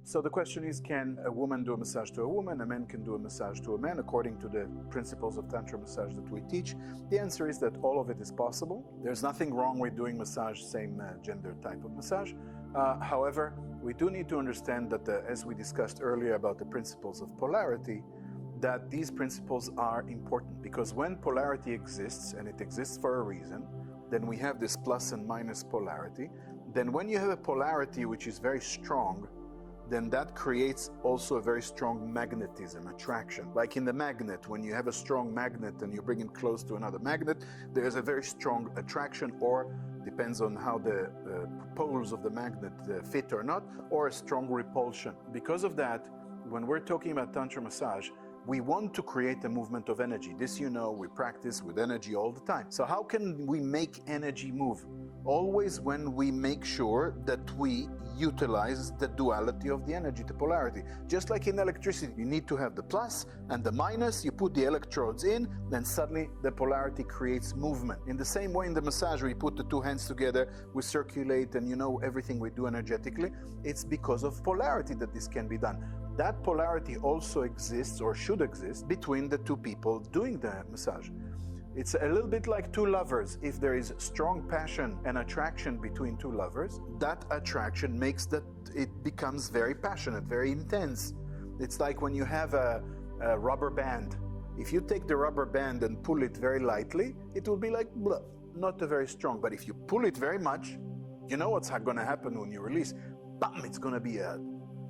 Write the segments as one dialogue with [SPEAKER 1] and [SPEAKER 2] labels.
[SPEAKER 1] So the question is, can a woman do a massage to a woman? A man can do a massage to a man according to the principles of Tantra Massage that we teach? The answer is that all of it is possible. There's nothing wrong with doing massage, same gender type of massage. However, we do need to understand that, as we discussed earlier about the principles of polarity, that these principles are important, because when polarity exists, and it exists for a reason, then we have this plus and minus polarity. Then when you have a polarity which is very strong, then that creates also a very strong magnetism, attraction. Like in the magnet, when you have a strong magnet and you bring it close to another magnet, there's a very strong attraction, or depends on how the poles of the magnet fit or not, or a strong repulsion. Because of that, when we're talking about Tantra Massage, we want to create a movement of energy. This, you know, we practice with energy all the time. So how can we make energy move? Always when we make sure that we utilize the duality of the energy, the polarity. Just like in electricity, you need to have the plus and the minus, you put the electrodes in, then suddenly the polarity creates movement. In the same way in the massage, we put the two hands together, we circulate, and you know everything we do energetically. It's because of polarity that this can be done. That polarity also exists, or should exist, between the two people doing the massage. It's a little bit like two lovers. If there is strong passion and attraction between two lovers, that attraction makes that it becomes very passionate, very intense. It's like when you have a rubber band. If you take the rubber band and pull it very lightly, it will be like blah, not very strong. But if you pull it very much, you know what's going to happen when you release. Bam! It's going to be a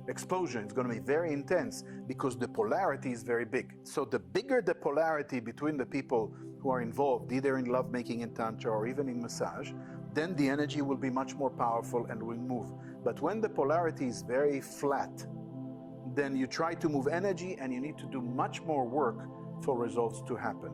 [SPEAKER 1] explosion. It's going to be very intense because the polarity is very big. So the bigger the polarity between the people who are involved, either in lovemaking in Tantra or even in massage, then the energy will be much more powerful and will move. But when the polarity is very flat, then you try to move energy and you need to do much more work for results to happen.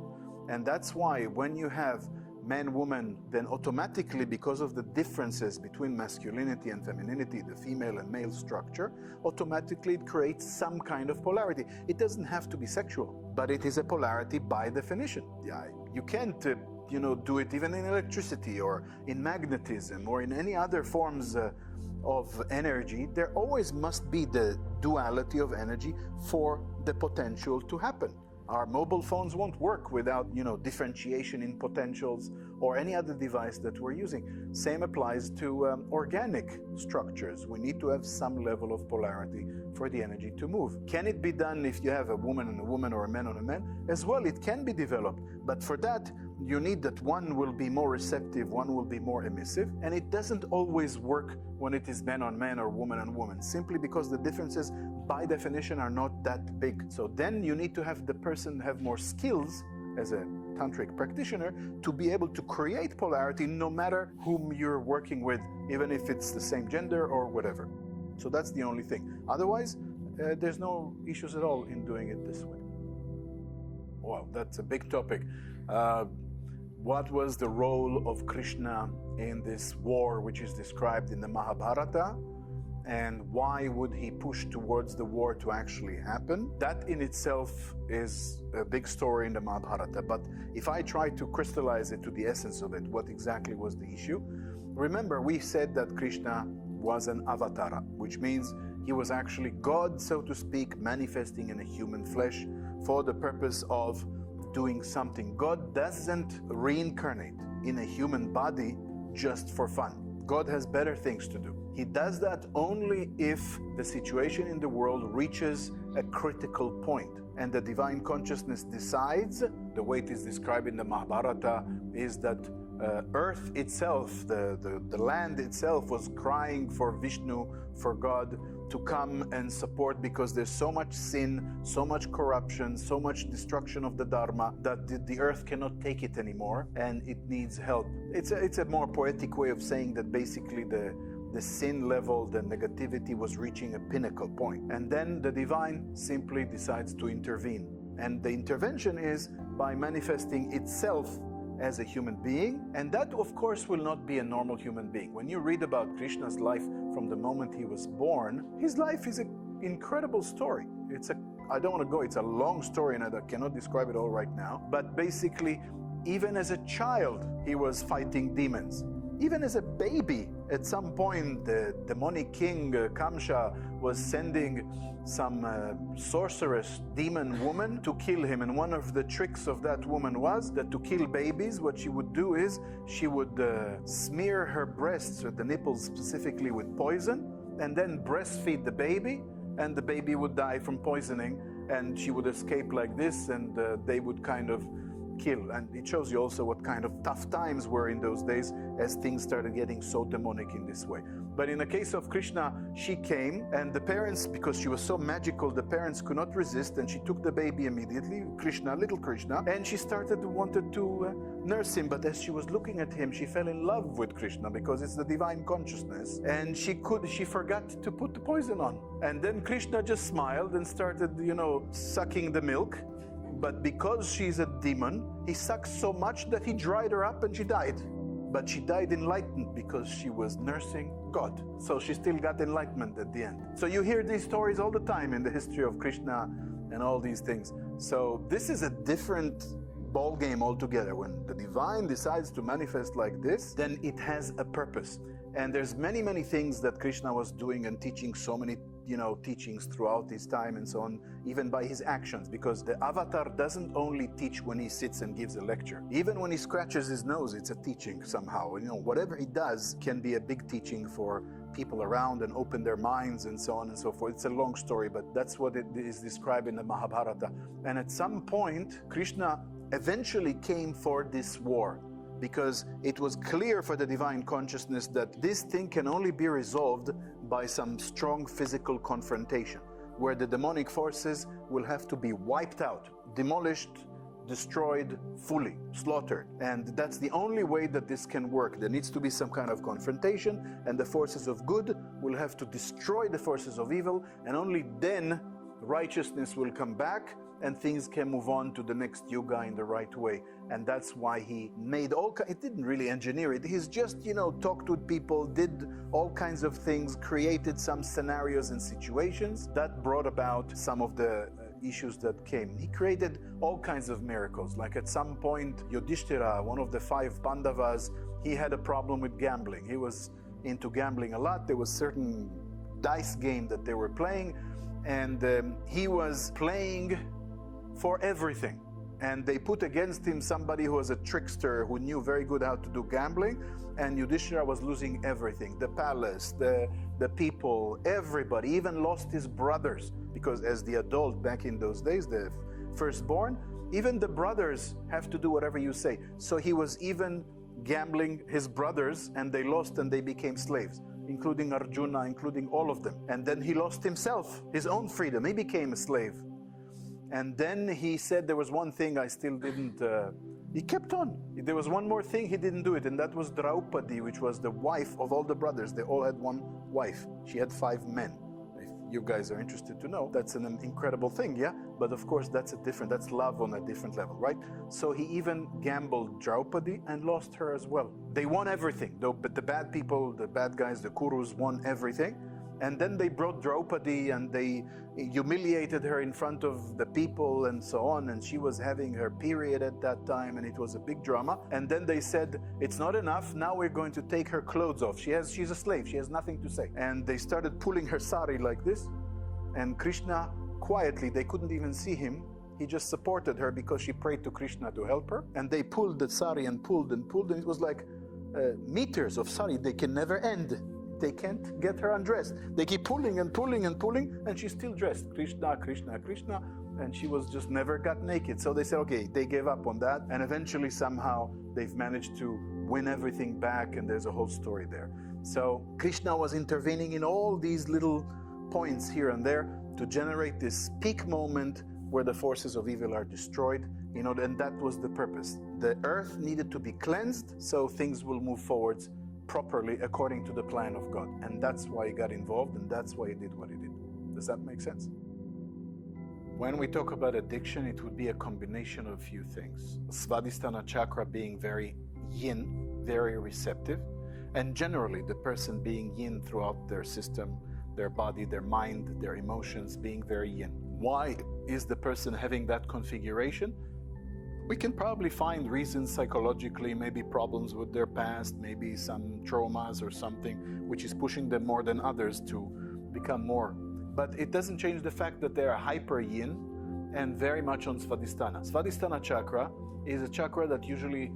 [SPEAKER 1] And that's why when you have man, woman, then automatically, because of the differences between masculinity and femininity, the female and male structure, automatically it creates some kind of polarity. It doesn't have to be sexual, but it is a polarity by definition. Yeah, you can't, do it even in electricity or in magnetism or in any other forms of energy. There always must be the duality of energy for the potential to happen. Our mobile phones won't work without, differentiation in potentials or any other device that we're using. Same applies to organic structures. We need to have some level of polarity for the energy to move. Can it be done if you have a woman and a woman or a man on a man? As well, it can be developed. But for that, you need that one will be more receptive, one will be more emissive, and it doesn't always work when it is man on man or woman on woman, simply because the differences by definition are not that big. So then you need to have the person have more skills as a tantric practitioner to be able to create polarity no matter whom you're working with, even if it's the same gender or whatever. So that's the only thing. Otherwise, there's no issues at all in doing it this way. Wow, that's a big topic. What was the role of Krishna in this war which is described in the Mahabharata? And why would he push towards the war to actually happen? That in itself is a big story in the Mahabharata. But if I try to crystallize it to the essence of it, what exactly was the issue? Remember, we said that Krishna was an avatara, which means he was actually God, so to speak, manifesting in a human flesh for the purpose of doing something. God doesn't reincarnate in a human body just for fun. God has better things to do. He does that only if the situation in the world reaches a critical point and the divine consciousness decides, the way it is described in the Mahabharata, is that earth itself, the land itself was crying for Vishnu, for God to come and support, because there's so much sin, so much corruption, so much destruction of the Dharma that the earth cannot take it anymore and it needs help. It's a more poetic way of saying that basically the sin level, the negativity was reaching a pinnacle point. And then the divine simply decides to intervene. And the intervention is by manifesting itself as a human being, and that of course will not be a normal human being. When you read about Krishna's life from the moment he was born, his life is an incredible story. It's a long story and I cannot describe it all right now, but basically even as a child he was fighting demons. Even as a baby, at some point, the demonic king Kamsha was sending some sorceress demon woman to kill him. And one of the tricks of that woman was that to kill babies, what she would do is she would smear her breasts, or the nipples specifically, with poison, and then breastfeed the baby, and the baby would die from poisoning, and she would escape like this, and they would kind of kill. And it shows you also what kind of tough times were in those days as things started getting so demonic in this way. But in the case of Krishna, she came, and the parents, because she was so magical, the parents could not resist, and she took the baby immediately, Krishna, little Krishna, and she wanted to nurse him. But as she was looking at him, she fell in love with Krishna, because it's the divine consciousness, and she forgot to put the poison on. And then Krishna just smiled and started, sucking the milk. But because she's a demon, he sucked so much that he dried her up and she died. But she died enlightened because she was nursing God. So she still got enlightenment at the end. So you hear these stories all the time in the history of Krishna and all these things. So this is a different ball game altogether. When the divine decides to manifest like this, then it has a purpose. And there's many, many things that Krishna was doing and teaching, so many teachings throughout his time and so on, even by his actions, because the avatar doesn't only teach when he sits and gives a lecture. Even when he scratches his nose, it's a teaching somehow. Whatever he does can be a big teaching for people around and open their minds and so on and so forth. It's a long story, but that's what it is described in the Mahabharata. And at some point, Krishna eventually came for this war, because it was clear for the divine consciousness that this thing can only be resolved by some strong physical confrontation, where the demonic forces will have to be wiped out, demolished, destroyed, fully slaughtered. And that's the only way that this can work. There needs to be some kind of confrontation, and the forces of good will have to destroy the forces of evil, and only then righteousness will come back and things can move on to the next yuga in the right way. And that's why he made it didn't really engineer it. He's just, talked with people, did all kinds of things, created some scenarios and situations that brought about some of the issues that came. He created all kinds of miracles. Like at some point, Yudhishthira, one of the 5 Pandavas, he had a problem with gambling. He was into gambling a lot. There was certain dice game that they were playing, and he was playing for everything. And they put against him somebody who was a trickster, who knew very good how to do gambling, and Yudhishthira was losing everything. The palace, the people, everybody, even lost his brothers, because as the adult back in those days, the firstborn, even the brothers have to do whatever you say. So he was even gambling his brothers, and they lost and they became slaves, including Arjuna, including all of them. And then he lost himself, his own freedom. He became a slave. And then he said, there was one thing I still didn't, he kept on. There was one more thing, he didn't do it, and that was Draupadi, which was the wife of all the brothers. They all had one wife. She had 5 men. If you guys are interested to know, that's an incredible thing, yeah? But of course, that's love on a different level, right? So he even gambled Draupadi and lost her as well. They won everything, though, but the bad people, the bad guys, the Kurus, won everything. And then they brought Draupadi and they humiliated her in front of the people and so on. And she was having her period at that time, and it was a big drama. And then they said, it's not enough. Now we're going to take her clothes off. She's a slave. She has nothing to say. And they started pulling her sari like this. And Krishna, quietly, they couldn't even see him. He just supported her because she prayed to Krishna to help her. And they pulled the sari and pulled and pulled. And it was like meters of sari. They can never end. They can't get her undressed. They keep pulling and pulling and pulling, and she's still dressed. Krishna, Krishna, Krishna. And she was just never got naked. So they said, okay, they gave up on that. And eventually, somehow, they've managed to win everything back, and there's a whole story there. So Krishna was intervening in all these little points here and there to generate this peak moment where the forces of evil are destroyed. And that was the purpose. The earth needed to be cleansed so things will move forwards properly according to the plan of God. And that's why he got involved, and that's why he did what he did. Does that make sense? When we talk about addiction, it would be a combination of a few things. Svadhisthana chakra being very yin, very receptive, and generally the person being yin throughout their system, their body, their mind, their emotions being very yin. Why is the person having that configuration? We can probably find reasons psychologically, maybe problems with their past, maybe some traumas or something, which is pushing them more than others to become more. But it doesn't change the fact that they are hyper yin and very much on Svadhisthana. Svadhisthana chakra is a chakra that usually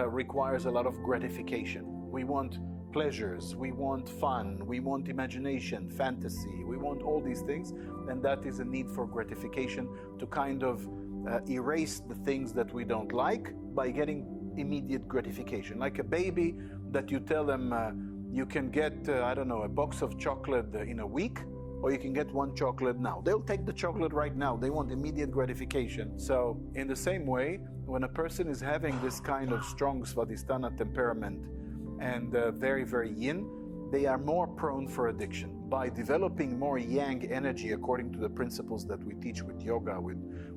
[SPEAKER 1] requires a lot of gratification. We want pleasures, we want fun, we want imagination, fantasy, we want all these things, and that is a need for gratification to kind of erase the things that we don't like by getting immediate gratification. Like a baby that you tell them you can get, I don't know, a box of chocolate in a week, or you can get one chocolate now. They'll take the chocolate right now. They want immediate gratification. So in the same way, when a person is having this kind of strong Svadhisthana temperament and very, very yin, they are more prone for addiction. By developing more yang energy according to the principles that we teach with yoga,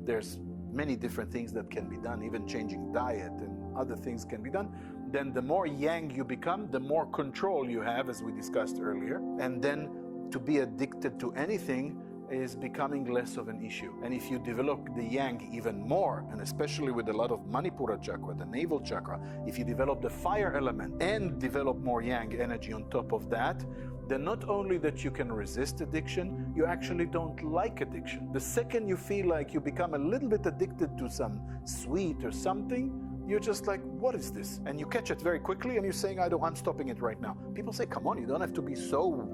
[SPEAKER 1] there's many different things that can be done, even changing diet and other things can be done, then the more yang you become, the more control you have, as we discussed earlier, and then to be addicted to anything is becoming less of an issue. And if you develop the yang even more, and especially with a lot of Manipura chakra, the navel chakra, if you develop the fire element and develop more yang energy on top of that, then not only that you can resist addiction, you actually don't like addiction. The second you feel like you become a little bit addicted to some sweet or something, you're just like, what is this? And you catch it very quickly and you're saying, I'm stopping it right now. People say, come on, you don't have to be so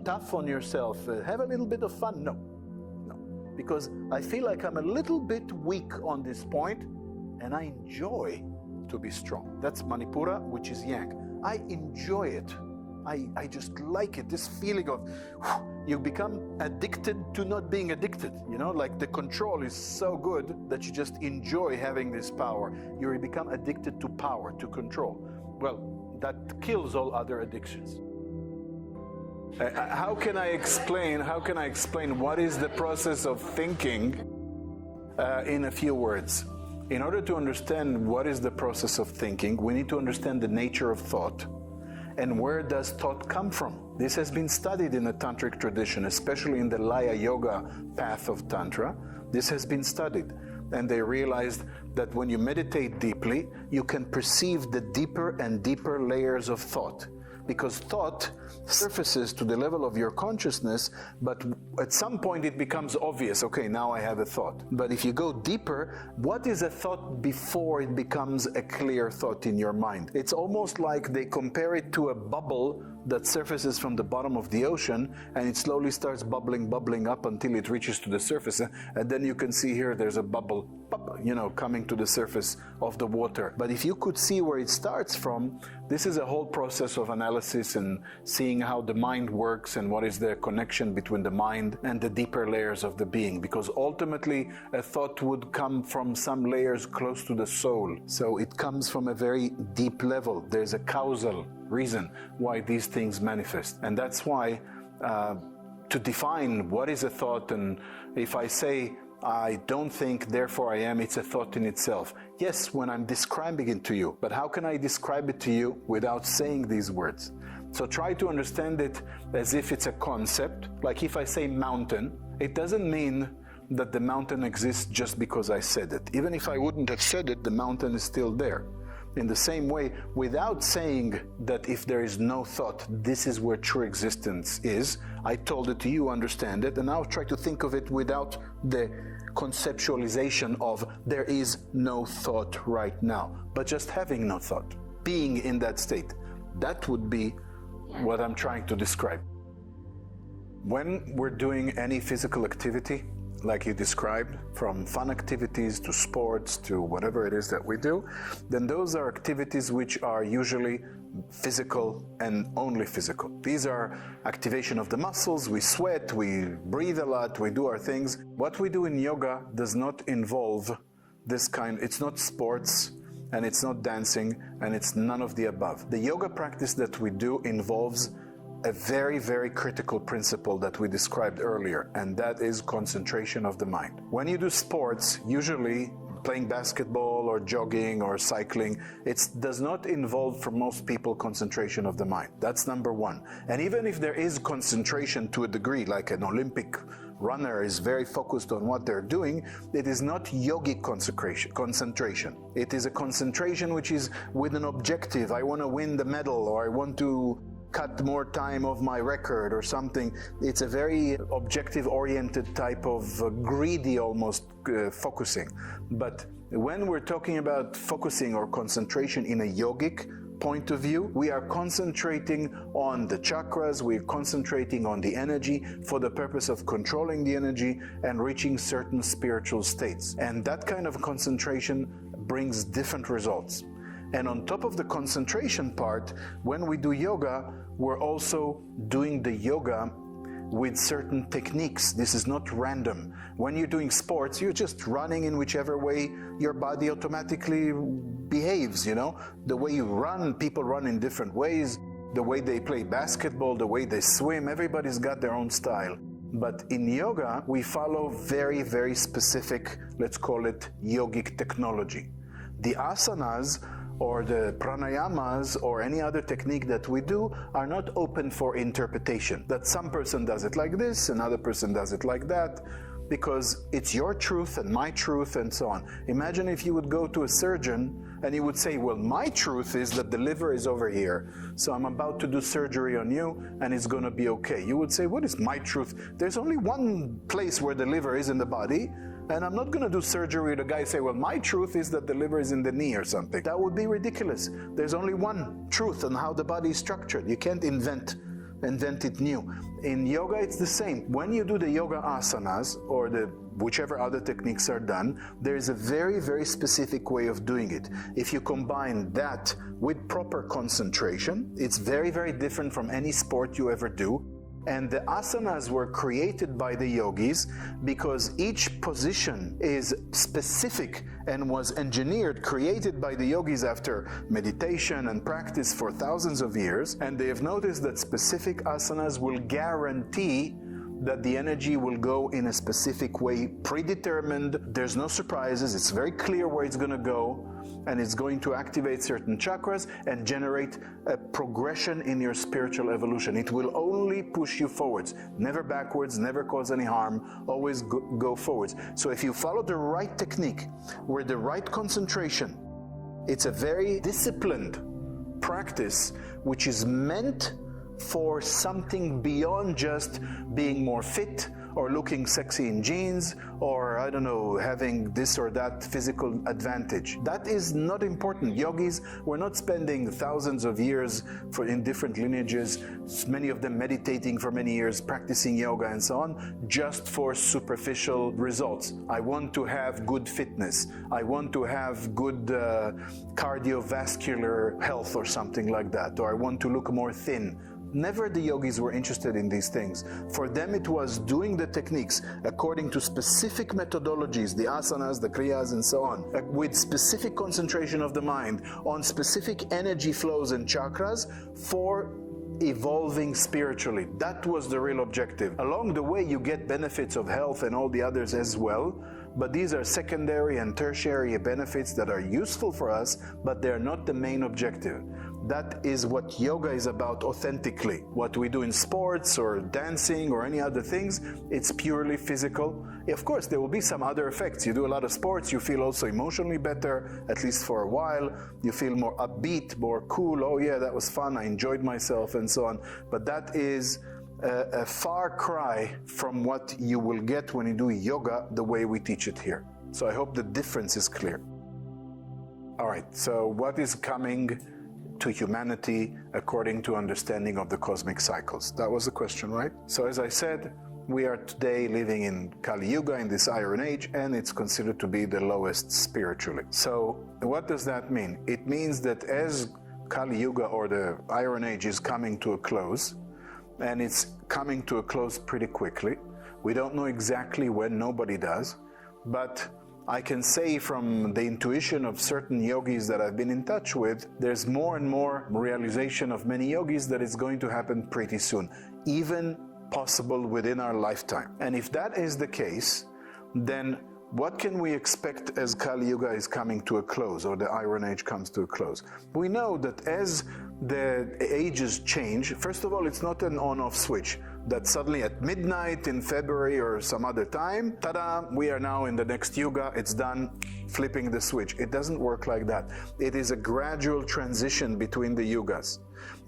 [SPEAKER 1] tough on yourself, have a little bit of fun. No, because I feel like I'm a little bit weak on this point and I enjoy to be strong. That's Manipura, which is yang. I enjoy it. I just like it, this feeling of, you become addicted to not being addicted, like the control is so good that you just enjoy having this power. You become addicted to power, to control. Well, that kills all other addictions. How can I explain what is the process of thinking in a few words? In order to understand what is the process of thinking, we need to understand the nature of thought and where does thought come from. This has been studied in the Tantric tradition, especially in the Laya Yoga path of Tantra. This has been studied, and they realized that when you meditate deeply, you can perceive the deeper and deeper layers of thought. Because thought surfaces to the level of your consciousness, but at some point it becomes obvious, okay, now I have a thought. But if you go deeper, what is a thought before it becomes a clear thought in your mind? It's almost like they compare it to a bubble that surfaces from the bottom of the ocean, and it slowly starts bubbling up until it reaches to the surface. And then you can see here there's a bubble, coming to the surface of the water. But if you could see where it starts from, this is a whole process of analysis and seeing how the mind works and what is the connection between the mind and the deeper layers of the being. Because ultimately, a thought would come from some layers close to the soul. So it comes from a very deep level. There's a causal reason why these things manifest. And that's why to define what is a thought, and if I say, I don't think, therefore I am, it's a thought in itself. Yes, when I'm describing it to you, but how can I describe it to you without saying these words? So try to understand it as if it's a concept. Like if I say mountain, it doesn't mean that the mountain exists just because I said it. Even if I wouldn't have said it, the mountain is still there. In the same way, without saying that if there is no thought, this is where true existence is, I told it to you, understand it, and now try to think of it without the conceptualization of there is no thought right now, but just having no thought, being in that state. That would be what I'm trying to describe. When we're doing any physical activity, like you described, from fun activities to sports to whatever it is that we do, then those are activities which are usually physical and only physical. These are activation of the muscles, we sweat, we breathe a lot, we do our things. What we do in yoga does not involve this kind, it's not sports, and it's not dancing, and it's none of the above. The yoga practice that we do involves a very, very critical principle that we described earlier, and that is concentration of the mind. When you do sports, usually playing basketball or jogging or cycling, it does not involve, for most people, concentration of the mind. That's number one. And even if there is concentration to a degree, like an Olympic runner is very focused on what they're doing, it is not yogic concentration. It is a concentration which is with an objective. I want to win the medal, or I want to cut more time of my record or something. It's a very objective-oriented type of greedy almost focusing. But when we're talking about focusing or concentration in a yogic point of view, we are concentrating on the chakras, we're concentrating on the energy for the purpose of controlling the energy and reaching certain spiritual states. And that kind of concentration brings different results. And on top of the concentration part, when we do yoga, we're also doing the yoga with certain techniques. This is not random. When you're doing sports, you're just running in whichever way your body automatically behaves, you know? The way you run, people run in different ways. The way they play basketball, the way they swim, everybody's got their own style. But in yoga, we follow very, very specific, let's call it yogic technology. The asanas or the pranayamas or any other technique that we do are not open for interpretation. That some person does it like this, another person does it like that, because it's your truth and my truth and so on. Imagine if you would go to a surgeon and he would say, well, my truth is that the liver is over here, so I'm about to do surgery on you and it's going to be okay. You would say, what is my truth? There's only one place where the liver is in the body, and I'm not going to do surgery. The guy say, well, my truth is that the liver is in the knee or something. That would be ridiculous. There's only one truth on how the body is structured. You can't invent it new. In yoga, it's the same. When you do the yoga asanas or the whichever other techniques are done, there is a very, very specific way of doing it. If you combine that with proper concentration, it's very, very different from any sport you ever do. And the asanas were created by the yogis because each position is specific and was engineered, created by the yogis after meditation and practice for thousands of years. And they have noticed that specific asanas will guarantee that the energy will go in a specific way, predetermined. There's no surprises. It's very clear where it's going to go, and it's going to activate certain chakras and generate a progression in your spiritual evolution. It will only push you forwards, never backwards, never cause any harm, always go forwards. So if you follow the right technique, with the right concentration, it's a very disciplined practice which is meant for something beyond just being more fit or looking sexy in jeans or, I don't know, having this or that physical advantage. That is not important. Yogis were not spending thousands of years in different lineages, many of them meditating for many years, practicing yoga and so on, just for superficial results. I want to have good fitness. I want to have good cardiovascular health or something like that, or I want to look more thin. Never the yogis were interested in these things. For them it was doing the techniques according to specific methodologies, the asanas, the kriyas and so on, with specific concentration of the mind on specific energy flows and chakras for evolving spiritually. That was the real objective. Along the way you get benefits of health and all the others as well, but these are secondary and tertiary benefits that are useful for us, but they're not the main objective. That is what yoga is about authentically. What we do in sports or dancing or any other things, it's purely physical. Of course, there will be some other effects. You do a lot of sports, you feel also emotionally better, at least for a while. You feel more upbeat, more cool. Oh yeah, that was fun, I enjoyed myself and so on. But that is a far cry from what you will get when you do yoga the way we teach it here. So I hope the difference is clear. All right, so what is coming to humanity according to understanding of the cosmic cycles? That was the question, right? So as I said, we are today living in Kali Yuga, in this Iron Age, and it's considered to be the lowest spiritually. So what does that mean? It means that as Kali Yuga or the Iron Age is coming to a close, and it's coming to a close pretty quickly. We don't know exactly when, nobody does, but I can say from the intuition of certain yogis that I've been in touch with, there's more and more realization of many yogis that it's going to happen pretty soon, even possible within our lifetime. And if that is the case, then what can we expect as Kali Yuga is coming to a close, or the Iron Age comes to a close? We know that as the ages change, first of all, it's not an on-off switch. that suddenly at midnight in February or some other time, ta-da, we are now in the next yuga, it's done, flipping the switch. It doesn't work like that. It is a gradual transition between the yugas.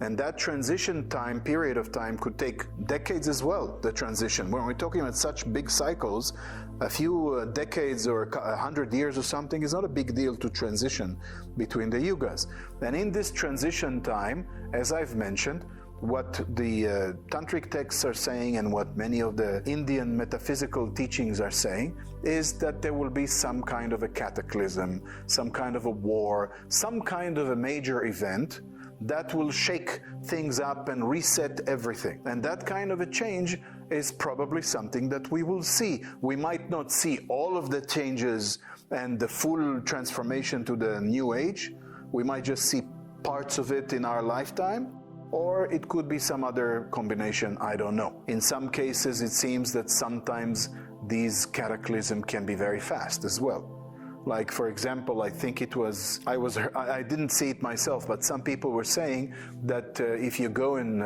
[SPEAKER 1] And that transition time, period of time, could take decades as well, the transition. When we're talking about such big cycles, a few decades or 100 years or something is not a big deal to transition between the yugas. And in this transition time, as I've mentioned, what the tantric texts are saying and what many of the Indian metaphysical teachings are saying is that there will be some kind of a cataclysm, some kind of a war, some kind of a major event that will shake things up and reset everything. And that kind of a change is probably something that we will see. We might not see all of the changes and the full transformation to the new age. We might just see parts of it in our lifetime, or it could be some other combination, I don't know. In some cases, it seems that sometimes these cataclysms can be very fast as well. Like, for example, I think it was, I didn't see it myself, but some people were saying that if you go in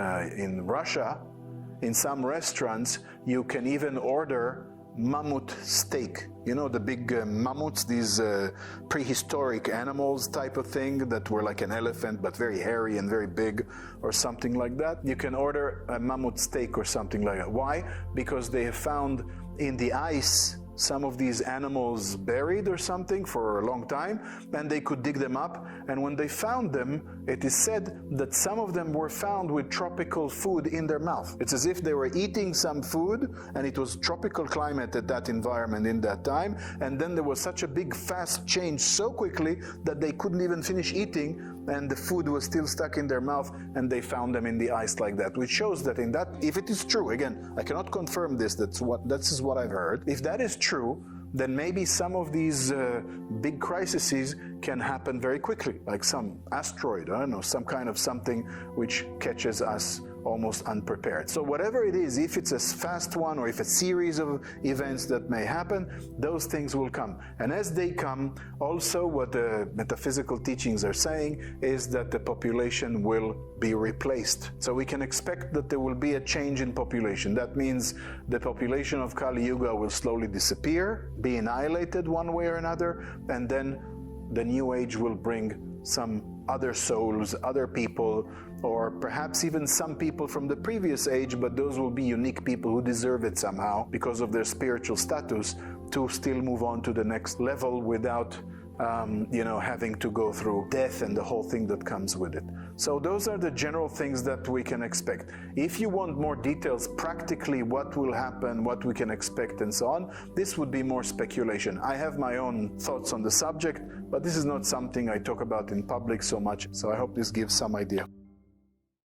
[SPEAKER 1] Russia, in some restaurants, you can even order mammoth steak. You know, the big mammoths, these prehistoric animals type of thing that were like an elephant, but very hairy and very big or something like that. You can order a mammoth steak or something like that. Why? Because they have found in the ice some of these animals buried or something for a long time, and they could dig them up. And when they found them, it is said that some of them were found with tropical food in their mouth. It's as if they were eating some food, and it was tropical climate at that environment in that time, and then there was such a big fast change so quickly that they couldn't even finish eating, and the food was still stuck in their mouth, and they found them in the ice like that, which shows that in that, if it is true, again, I cannot confirm this, this is what I've heard. If that is true, then maybe some of these big crises can happen very quickly, like some asteroid, I don't know, some kind of something which catches us almost unprepared. So whatever it is, if it's a fast one or if a series of events that may happen, those things will come. And as they come, also what the metaphysical teachings are saying is that the population will be replaced. So we can expect that there will be a change in population. That means the population of Kali Yuga will slowly disappear, be annihilated one way or another, and then the new age will bring some other souls, other people, or perhaps even some people from the previous age, but those will be unique people who deserve it somehow because of their spiritual status to still move on to the next level without having to go through death and the whole thing that comes with it. So those are the general things that we can expect. If you want more details, practically what will happen, what we can expect and so on, this would be more speculation. I have my own thoughts on the subject, but this is not something I talk about in public so much, so I hope this gives some idea.